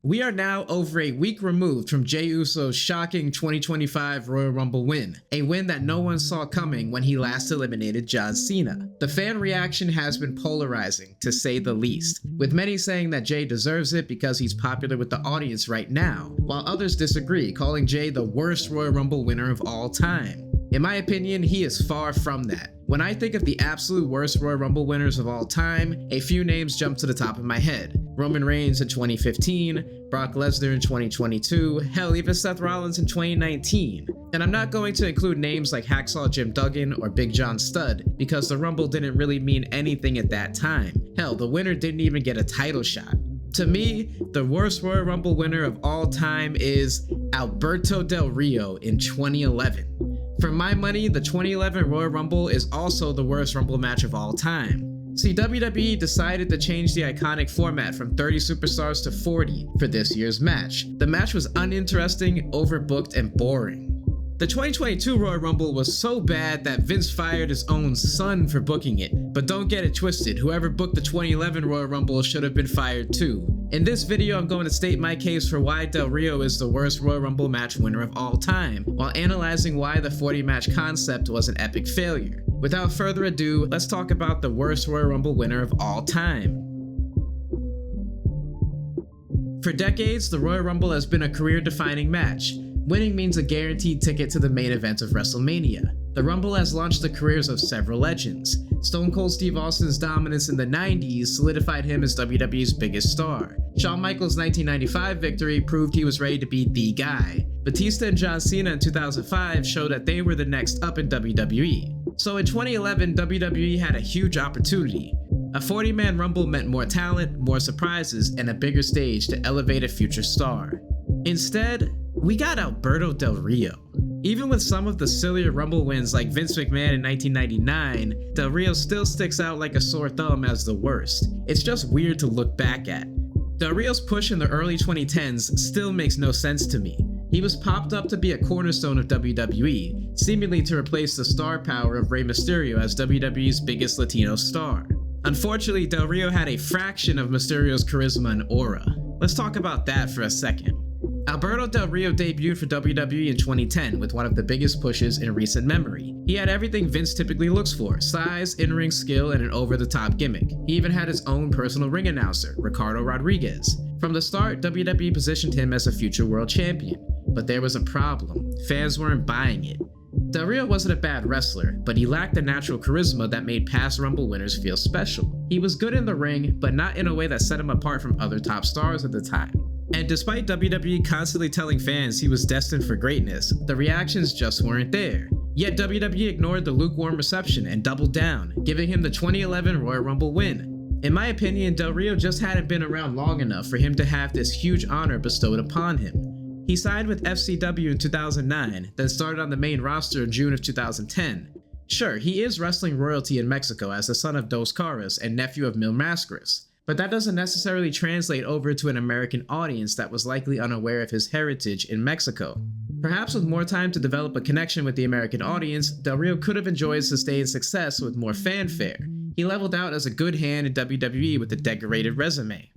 We are now over a week removed from Jey Uso's shocking 2025 Royal Rumble win, a win that no one saw coming when he last eliminated John Cena. The fan reaction has been polarizing, to say the least, with many saying that Jey deserves it because he's popular with the audience right now, while others disagree, calling Jey the worst Royal Rumble winner of all time. In my opinion, he is far from that. When I think of the absolute worst Royal Rumble winners of all time, a few names jump to the top of my head. Roman Reigns in 2015, Brock Lesnar in 2022, hell, even Seth Rollins in 2019. And I'm not going to include names like Hacksaw Jim Duggan or Big John Studd, because the Rumble didn't really mean anything at that time. Hell, the winner didn't even get a title shot. To me, the worst Royal Rumble winner of all time is Alberto Del Rio in 2011. For my money, the 2011 Royal Rumble is also the worst Rumble match of all time. See, WWE decided to change the iconic format from 30 superstars to 40 for this year's match. The match was uninteresting, overbooked, and boring. The 2022 Royal Rumble was so bad that Vince fired his own son for booking it. But don't get it twisted, whoever booked the 2011 Royal Rumble should have been fired too. In this video, I'm going to state my case for why Del Rio is the worst Royal Rumble match winner of all time, while analyzing why the 40 match concept was an epic failure. Without further ado, let's talk about the worst Royal Rumble winner of all time. For decades, the Royal Rumble has been a career-defining match. Winning means a guaranteed ticket to the main event of WrestleMania. The Rumble has launched the careers of several legends. Stone Cold Steve Austin's dominance in the 90s solidified him as WWE's biggest star. Shawn Michaels' 1995 victory proved he was ready to be the guy. Batista and John Cena in 2005 showed that they were the next up in WWE. So in 2011, WWE had a huge opportunity. A 40-man Rumble meant more talent, more surprises, and a bigger stage to elevate a future star. Instead, we got Alberto Del Rio. Even with some of the sillier Rumble wins like Vince McMahon in 1999, Del Rio still sticks out like a sore thumb as the worst. It's just weird to look back at. Del Rio's push in the early 2010s still makes no sense to me. He was popped up to be a cornerstone of WWE, seemingly to replace the star power of Rey Mysterio as WWE's biggest Latino star. Unfortunately, Del Rio had a fraction of Mysterio's charisma and aura. Let's talk about that for a second. Alberto Del Rio debuted for WWE in 2010 with one of the biggest pushes in recent memory. He had everything Vince typically looks for: size, in-ring skill, and an over-the-top gimmick. He even had his own personal ring announcer, Ricardo Rodriguez. From the start, WWE positioned him as a future world champion. But there was a problem. Fans weren't buying it. Del Rio wasn't a bad wrestler, but he lacked the natural charisma that made past Rumble winners feel special. He was good in the ring, but not in a way that set him apart from other top stars at the time. And despite WWE constantly telling fans he was destined for greatness, the reactions just weren't there. Yet WWE ignored the lukewarm reception and doubled down, giving him the 2011 Royal Rumble win. In my opinion, Del Rio just hadn't been around long enough for him to have this huge honor bestowed upon him. He signed with FCW in 2009, then started on the main roster in June of 2010. Sure, he is wrestling royalty in Mexico as the son of Dos Caras and nephew of Mil Mascaras, but that doesn't necessarily translate over to an American audience that was likely unaware of his heritage in Mexico. Perhaps with more time to develop a connection with the American audience, Del Rio could have enjoyed sustained success with more fanfare. He leveled out as a good hand in WWE with a decorated resume.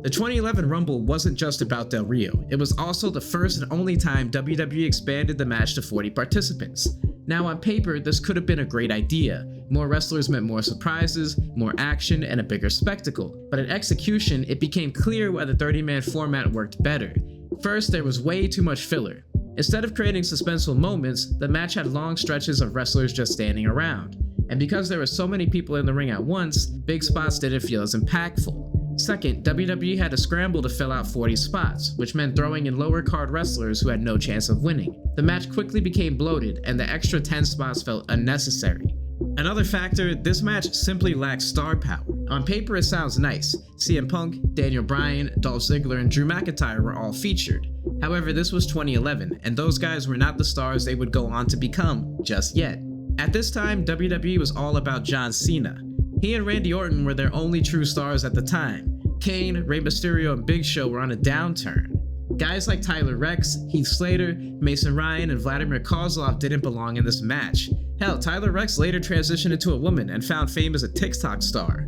The 2011 Rumble wasn't just about Del Rio, it was also the first and only time WWE expanded the match to 40 participants. Now on paper, this could have been a great idea. More wrestlers meant more surprises, more action, and a bigger spectacle. But in execution, it became clear why the 30-man format worked better. First, there was way too much filler. Instead of creating suspenseful moments, the match had long stretches of wrestlers just standing around. And because there were so many people in the ring at once, big spots didn't feel as impactful. Second, WWE had to scramble to fill out 40 spots, which meant throwing in lower card wrestlers who had no chance of winning. The match quickly became bloated, and the extra 10 spots felt unnecessary. Another factor, this match simply lacked star power. On paper it sounds nice. CM Punk, Daniel Bryan, Dolph Ziggler, and Drew McIntyre were all featured. However, this was 2011, and those guys were not the stars they would go on to become just yet. At this time, WWE was all about John Cena. He and Randy Orton were their only true stars at the time. Kane, Rey Mysterio, and Big Show were on a downturn. Guys like Tyler Rex, Heath Slater, Mason Ryan, and Vladimir Kozlov didn't belong in this match. Hell, Tyler Rex later transitioned into a woman and found fame as a TikTok star.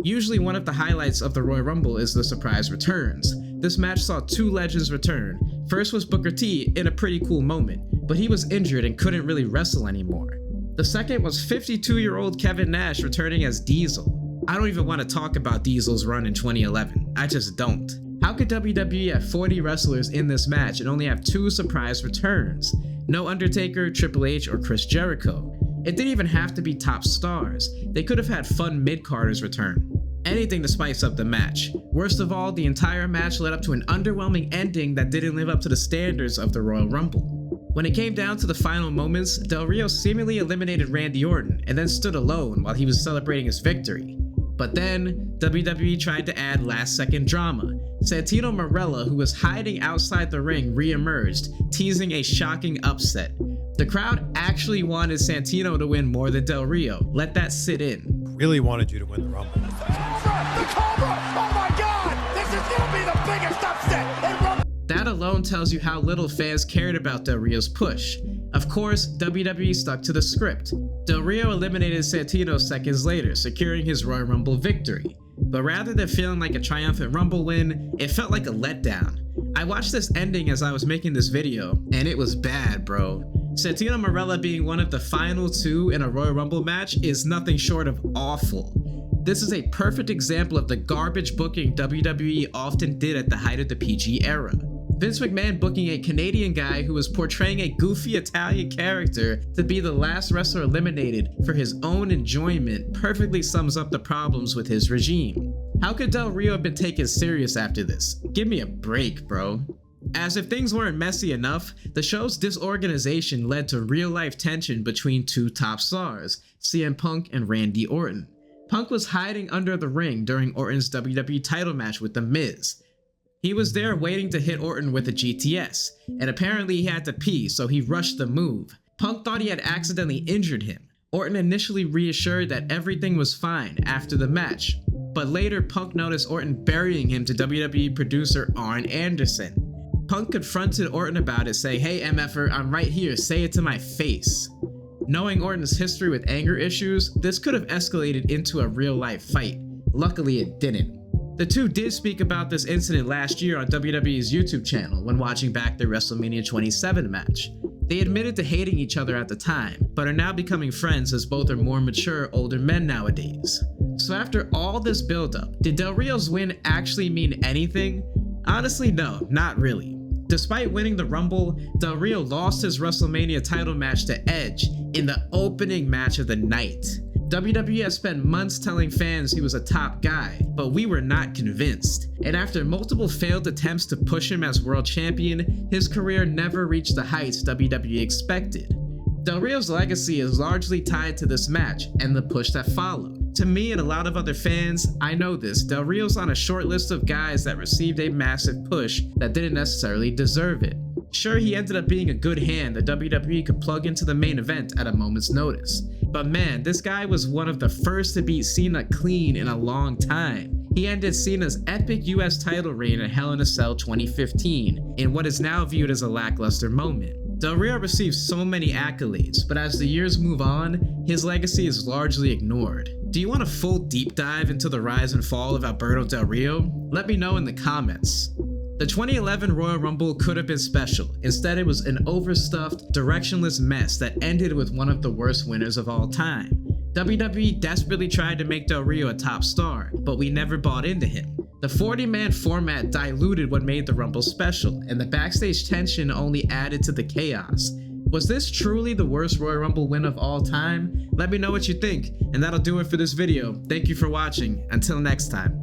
Usually one of the highlights of the Royal Rumble is the surprise returns. This match saw two legends return. First was Booker T in a pretty cool moment, but he was injured and couldn't really wrestle anymore. The second was 52-year-old Kevin Nash returning as Diesel. I don't even want to talk about Diesel's run in 2011, I just don't. How could WWE have 40 wrestlers in this match and only have two surprise returns? No Undertaker, Triple H, or Chris Jericho. It didn't even have to be top stars. They could have had fun mid-carders return. Anything to spice up the match. Worst of all, the entire match led up to an underwhelming ending that didn't live up to the standards of the Royal Rumble. When it came down to the final moments, Del Rio seemingly eliminated Randy Orton and then stood alone while he was celebrating his victory. But then, WWE tried to add last-second drama. Santino Marella, who was hiding outside the ring, re-emerged, teasing a shocking upset. The crowd actually wanted Santino to win more than Del Rio. Let that sit in. Really wanted you to win the Rumble. The Cobra! Oh my God! This is gonna be the biggest upset in Rumble! That alone tells you how little fans cared about Del Rio's push. Of course, WWE stuck to the script. Del Rio eliminated Santino seconds later, securing his Royal Rumble victory. But rather than feeling like a triumphant Rumble win, it felt like a letdown. I watched this ending as I was making this video, and it was bad, bro. Santino Marella being one of the final two in a Royal Rumble match is nothing short of awful. This is a perfect example of the garbage booking WWE often did at the height of the PG era. Vince McMahon booking a Canadian guy who was portraying a goofy Italian character to be the last wrestler eliminated for his own enjoyment perfectly sums up the problems with his regime. How could Del Rio have been taken serious after this? Give me a break, bro. As if things weren't messy enough, the show's disorganization led to real-life tension between two top stars, CM Punk and Randy Orton. Punk was hiding under the ring during Orton's WWE title match with The Miz. He was there waiting to hit Orton with a GTS, and apparently he had to pee, so he rushed the move. Punk thought he had accidentally injured him. Orton initially reassured that everything was fine after the match, but later Punk noticed Orton burying him to WWE producer Arn Anderson. Punk confronted Orton about it, saying, "Hey MFer, I'm right here, say it to my face." Knowing Orton's history with anger issues, this could have escalated into a real-life fight. Luckily it didn't. The two did speak about this incident last year on WWE's YouTube channel when watching back their WrestleMania 27 match. They admitted to hating each other at the time, but are now becoming friends as both are more mature, older men nowadays. So after all this buildup, did Del Rio's win actually mean anything? Honestly, no, not really. Despite winning the Rumble, Del Rio lost his WrestleMania title match to Edge in the opening match of the night. WWE has spent months telling fans he was a top guy, but we were not convinced. And after multiple failed attempts to push him as world champion, his career never reached the heights WWE expected. Del Rio's legacy is largely tied to this match and the push that followed. To me and a lot of other fans, I know this, Del Rio's on a short list of guys that received a massive push that didn't necessarily deserve it. Sure, he ended up being a good hand that WWE could plug into the main event at a moment's notice. But man, this guy was one of the first to beat Cena clean in a long time. He ended Cena's epic US title reign at Hell in a Cell 2015 in what is now viewed as a lackluster moment. Del Rio received so many accolades, but as the years move on, his legacy is largely ignored. Do you want a full deep dive into the rise and fall of Alberto Del Rio? Let me know in the comments. The 2011 Royal Rumble could have been special. Instead, it was an overstuffed, directionless mess that ended with one of the worst winners of all time. WWE desperately tried to make Del Rio a top star, but we never bought into him. The 40-man format diluted what made the Rumble special, and the backstage tension only added to the chaos. Was this truly the worst Royal Rumble win of all time? Let me know what you think, and that'll do it for this video. Thank you for watching. Until next time.